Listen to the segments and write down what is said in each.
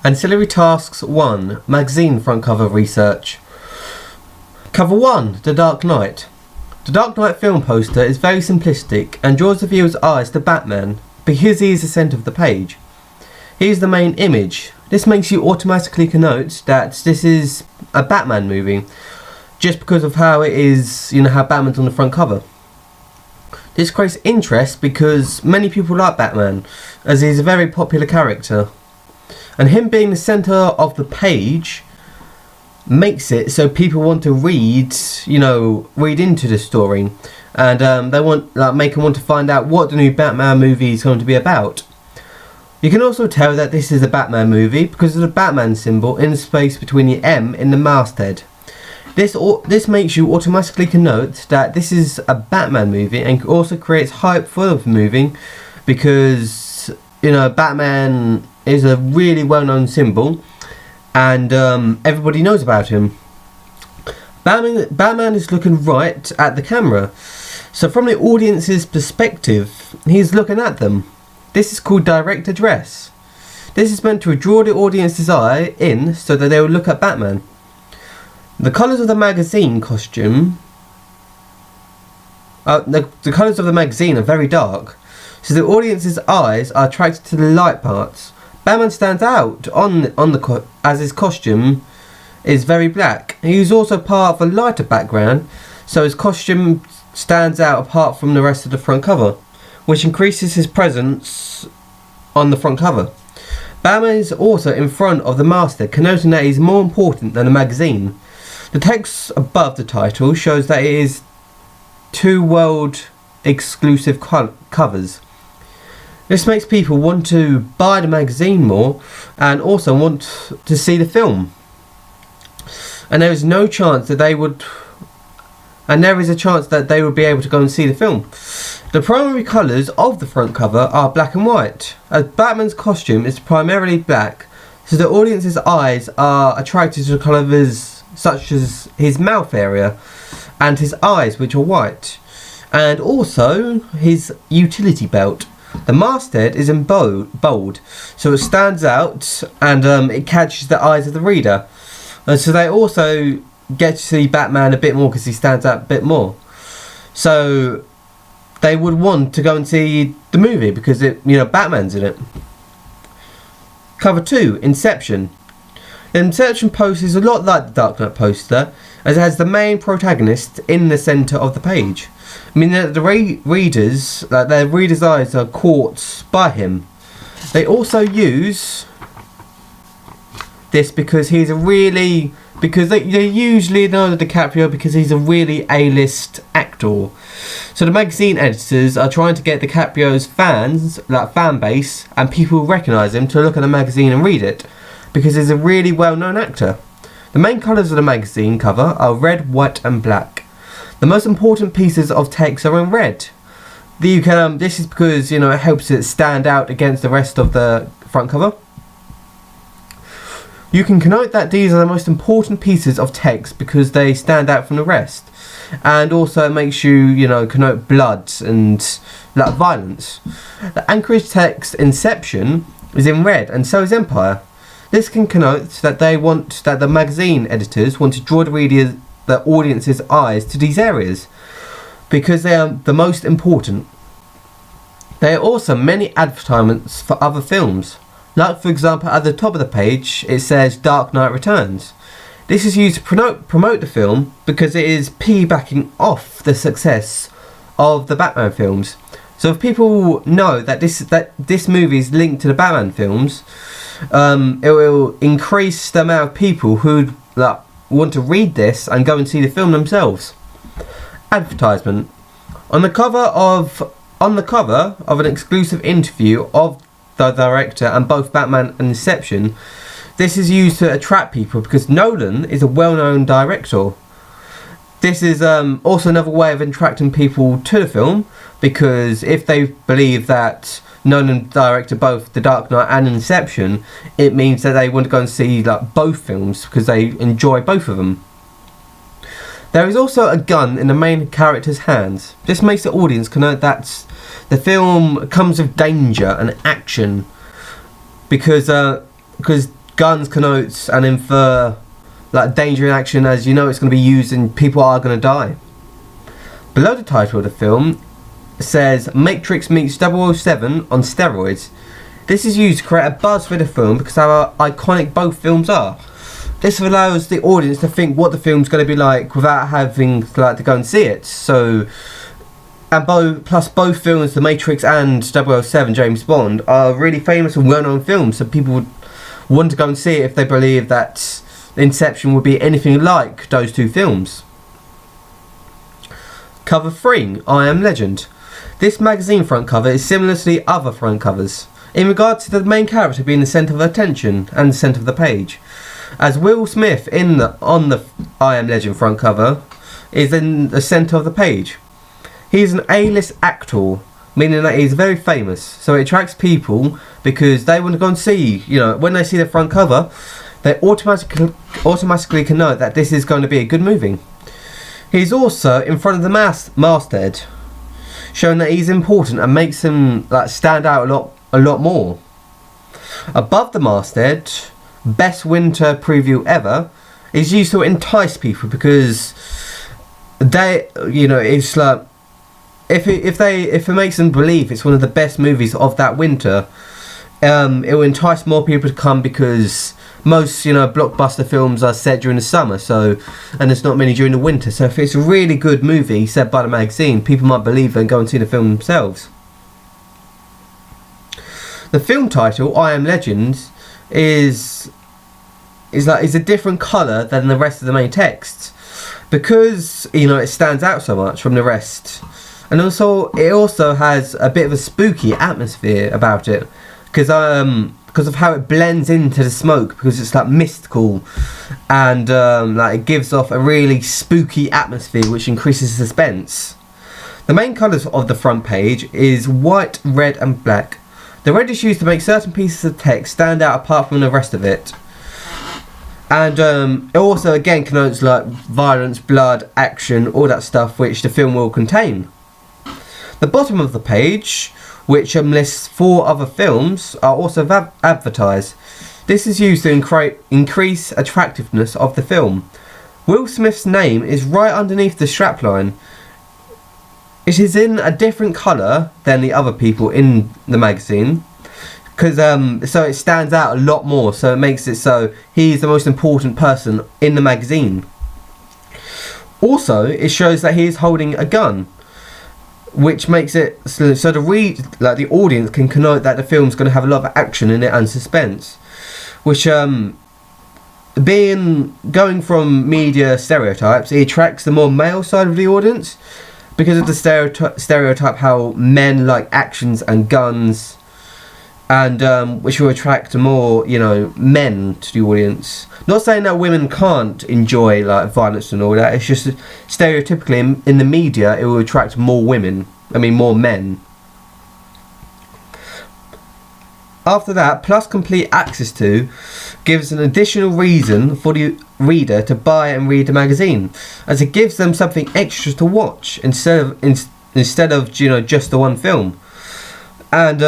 Ancillary Tasks 1. Magazine front cover research. Cover 1. The Dark Knight. The Dark Knight film poster is very simplistic and draws the viewer's eyes to Batman because he is the centre of the page. He is the main image. This makes you automatically connote that this is a Batman movie just because of how it is, how Batman's on the front cover. This creates interest because many people like Batman, as he's a very popular character. And him being the centre of the page makes it so people want to read into the story. And they make them want to find out what the new Batman movie is going to be about. You can also tell that this is a Batman movie because of the Batman symbol in the space between the M in the masthead. This makes you automatically connote that this is a Batman movie, and also creates hype for the movie because Batman is a really well-known symbol, and everybody knows about him. Batman is looking right at the camera, so from the audience's perspective, he's looking at them. This is called direct address. This is meant to draw the audience's eye in so that they will look at Batman. The colours of the magazine costume, the colours of the magazine are very dark, so the audience's eyes are attracted to the light parts. Batman stands out as his costume is very black. He is also part of a lighter background, so his costume stands out apart from the rest of the front cover, which increases his presence on the front cover. Batman is also in front of the masthead, connoting that he is more important than the magazine. The text above the title shows that it is 2 world exclusive covers. This makes people want to buy the magazine more and also want to see the film. And there is a chance that they would be able to go and see the film. The primary colours of the front cover are black and white, as Batman's costume is primarily black, so the audience's eyes are attracted to the colours such as his mouth area and his eyes, which are white, and also his utility belt. The masthead is in bold, so it stands out and it catches the eyes of the reader. And so they also get to see Batman a bit more because he stands out a bit more. So they would want to go and see the movie because Batman's in it. Cover 2, Inception. The Inception poster is a lot like the Dark Knight poster, as it has the main protagonist in the centre of the page. Meaning that the their readers' eyes are caught by him. They also use this because they usually know DiCaprio because he's a really A-list actor. So the magazine editors are trying to get DiCaprio's fan base and people who recognise him to look at the magazine and read it, because he's a really well-known actor. The main colours of the magazine cover are red, white and black. The most important pieces of text are in red. This is because it helps it stand out against the rest of the front cover. You can connote that these are the most important pieces of text because they stand out from the rest, and also it makes you connote blood and violence. The anchorage text Inception is in red, and so is Empire. This can connote that the magazine editors want to draw the audience's eyes to these areas because they are the most important. There are also many advertisements for other films. Like, for example, at the top of the page it says Dark Knight Returns. This is used to promote the film because it is piggybacking off the success of the Batman films. So if people know that this movie is linked to the Batman films, it will increase the amount of people who want to read this and go and see the film themselves. Advertisement. On the cover of an exclusive interview of the director and both Batman and Inception, this is used to attract people because Nolan is a well-known director. This is also another way of attracting people to the film, because if they believe that Nolan directed both The Dark Knight and Inception, it means that they want to go and see both films because they enjoy both of them. There is also a gun in the main character's hands. This makes the audience connote that the film comes with danger and action because guns connotes and infer like danger in action, as you know it's going to be used and people are going to die. Below the title of the film says Matrix meets 007 on steroids. This is used to create a buzz for the film because how iconic both films are. This allows the audience to think what the film's going to be like without having to go and see it. So, and both films, The Matrix and 007 James Bond, are really famous and well-known films. So people would want to go and see it if they believe that Inception would be anything like those two films. Cover 3, I Am Legend. This magazine front cover is similar to the other front covers in regards to the main character being the centre of attention and the centre of the page. As Will Smith on the I Am Legend front cover is in the centre of the page. He's an A-list actor, meaning that he's very famous, so it attracts people because they want to go and see, when they see the front cover, they automatically can know that this is going to be a good movie. He's also in front of the masthead, showing that he's important and makes him stand out a lot more. Above the masthead, best winter preview ever, is used to entice people because they, it's like if it makes them believe it's one of the best movies of that winter, it will entice more people to come because most blockbuster films are set during the summer, and there's not many during the winter. So if it's a really good movie set by the magazine, people might believe and go and see the film themselves. The film title, I Am Legend, is a different colour than the rest of the main text because it stands out so much from the rest, and it also has a bit of a spooky atmosphere about it because of how it blends into the smoke, because it's mystical and it gives off a really spooky atmosphere which increases suspense. The main colours of the front page is white, red and black. The red is used to make certain pieces of text stand out apart from the rest of it. And it also again connotes violence, blood, action, all that stuff which the film will contain. The bottom of the page, which lists 4 other films, are also advertised. This is used to increase attractiveness of the film. Will Smith's name is right underneath the strapline. It is in a different colour than the other people in the magazine, because so it stands out a lot more. So it makes it so he's the most important person in the magazine. Also, it shows that he is holding a gun, which makes it so the audience can connote that the film's going to have a lot of action in it and suspense, which going from media stereotypes, it attracts the more male side of the audience because of the stereotype how men like actions and guns, and which will attract more men to the audience. Not saying that women can't enjoy violence and all that, it's just stereotypically in the media it will attract more men. After that, plus complete access to gives an additional reason for the reader to buy and read the magazine, as it gives them something extra to watch instead of just the one film. And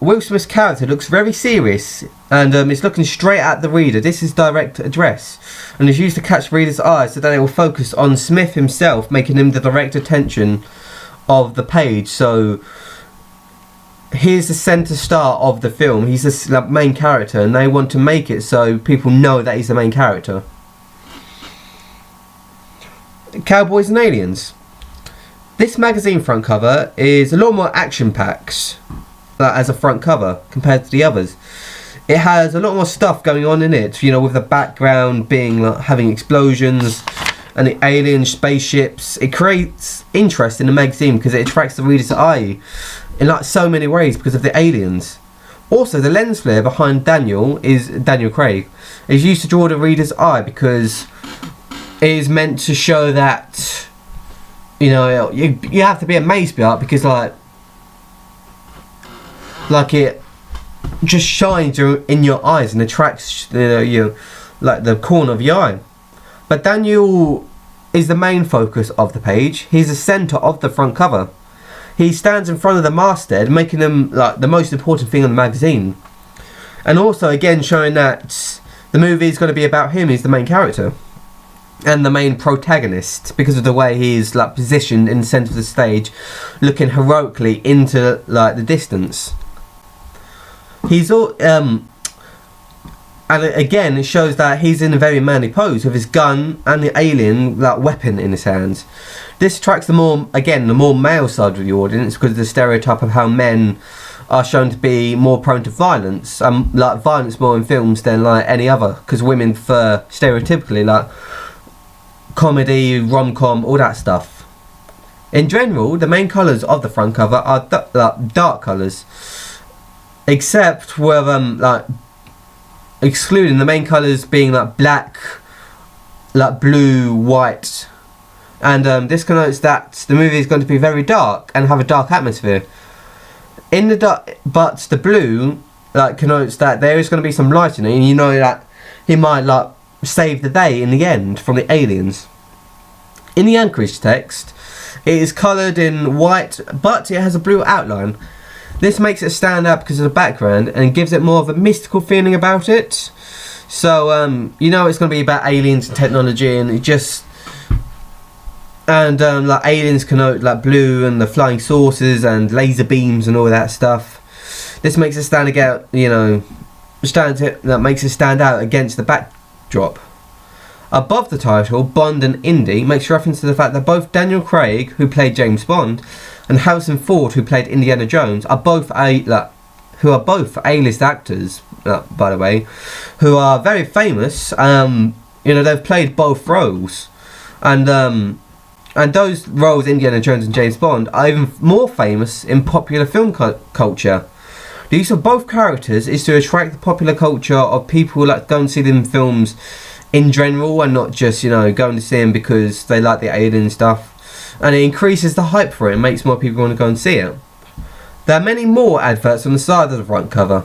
Will Smith's character looks very serious, and it's looking straight at the reader. This is direct address, and is used to catch readers' eyes so that they will focus on Smith himself, making him the direct attention of the page. So he's the centre star of the film. He's the main character, and they want to make it so people know that he's the main character. Cowboys and Aliens. This magazine front cover is a lot more action-packed as a front cover compared to the others. It has a lot more stuff going on in it, with the background being having explosions and the alien spaceships. It creates interest in the magazine because it attracts the reader's eye in so many ways because of the aliens. Also, the lens flare behind Daniel Craig is used to draw the reader's eye because it is meant to show that you have to be amazed by it because it just shines in your eyes and attracts the corner of your eye. But Daniel is the main focus of the page. He's the centre of the front cover. He stands in front of the masthead, making them the most important thing on the magazine, and also again showing that The movie is going to be about him. He's the main character and the main protagonist because of the way he's like positioned in the centre of the stage, looking heroically into like the distance. He's all and again it shows that he's in a very manly pose with his gun and the alien like weapon in his hands. This attracts the more male side of the audience because of the stereotype of how men are shown to be more prone to violence, like violence more in films than like any other, because women prefer stereotypically like comedy, rom-com, all that stuff. In general, the main colours of the front cover are dark colours, except with like excluding the main colours being like black, like blue, white, and this connotes that the movie is going to be very dark and have a dark atmosphere. In the dark, but the blue like connotes that there is going to be some light in it, and you know that he might like save the day in the end from the aliens. In the Anchorage text, it is coloured in white, but it has a blue outline. This makes it stand out because of the background and gives it more of a mystical feeling about it. So you know it's going to be about aliens and technology, and it just like aliens connote like blue and the flying saucers and laser beams and all that stuff. This makes it stand out, you know, that makes it stand out against the backdrop. Above the title, Bond and Indy, makes reference to the fact that both Daniel Craig, who played James Bond, and Harrison Ford, who played Indiana Jones, are both A-list actors, by the way, who are very famous. You know, they've played both roles, and those roles, Indiana Jones and James Bond, are even more famous in popular film culture. The use of both characters is to attract the popular culture of people that go and see them in films in general, and not just, you know, going to see them because they like the alien stuff. And it increases the hype for it and makes more people want to go and see it. There are many more adverts on the side of the front cover.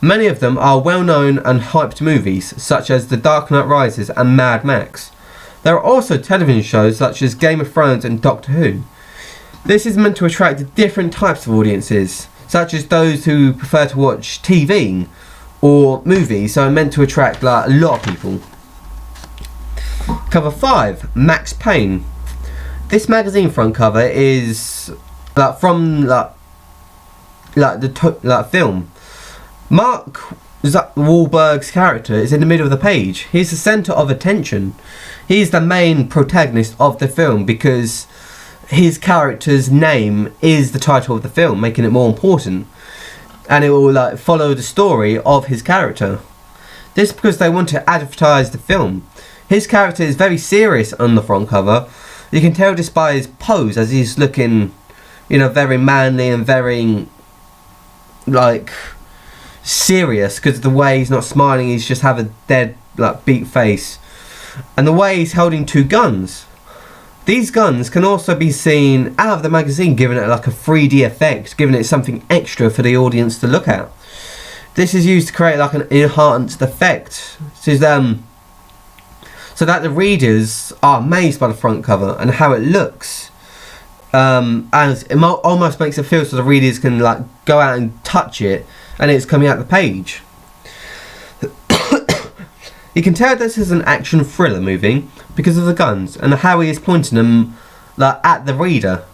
Many of them are well-known and hyped movies, such as The Dark Knight Rises and Mad Max. There are also television shows such as Game of Thrones and Doctor Who. This is meant to attract different types of audiences, such as those who prefer to watch TV or movies, so meant to attract like a lot of people. Cover 5, Max Payne. This magazine front cover is like from the film. Mark Wahlberg's character is in the middle of the page. He's the centre of attention. He's the main protagonist of the film because his character's name is the title of the film, making it more important, and it will like follow the story of his character. This is because they want to advertise the film. His character is very serious on the front cover. You can tell this by his pose, as he's looking, you know, very manly and very like serious, because of the way he's not smiling, he's just have a dead like beat face, and the way he's holding two guns. These guns can also be seen out of the magazine, giving it like a 3D effect, giving it something extra for the audience to look at. This is used to create like an enhanced effect, so that the readers are amazed by the front cover and how it looks, as it almost makes it feel so the readers can like go out and touch it and it's coming out the page. You can tell this is an action thriller movie because of the guns and how he is pointing them like at the reader,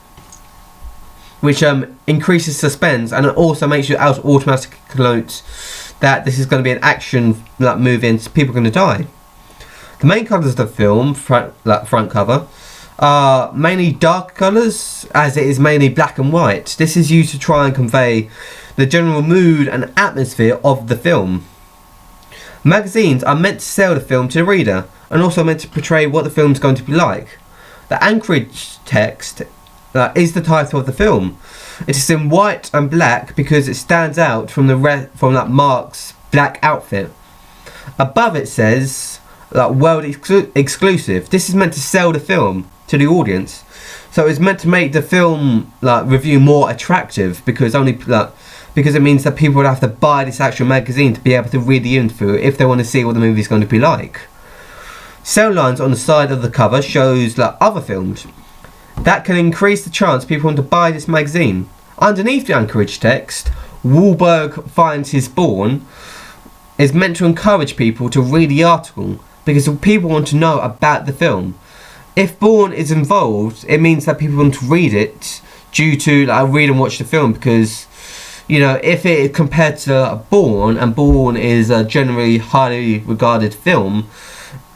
which increases suspense, and it also makes you automatically note that this is going to be an action like movie and people are going to die. The main colours of the film front cover are mainly dark colours, as it is mainly black and white. This is used to try and convey the general mood and atmosphere of the film. Magazines are meant to sell the film to the reader and also meant to portray what the film is going to be like. The Anchorage text is the title of the film. It is in white and black because it stands out from Mark's black outfit. Above it says world exclusive. This is meant to sell the film to the audience, so it's meant to make the film review more attractive, because it means that people would have to buy this actual magazine to be able to read the info if they want to see what the movie is going to be like. Cell lines on the side of the cover shows other films. That can increase the chance people want to buy this magazine. Underneath the Anchorage text, Wahlberg finds his Bourne, is meant to encourage people to read the article because people want to know about the film. If Bourne is involved, it means that people want to read it due to read and watch the film, because if it is compared to Bourne, and Bourne is a generally highly regarded film,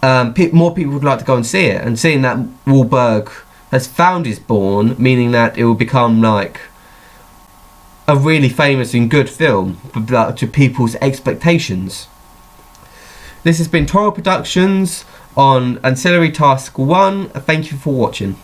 more people would like to go and see it. And seeing that Wahlberg has found his Bourne, meaning that it will become like a really famous and good film to people's expectations. This has been Toro Productions on Ancillary Task 1. Thank you for watching.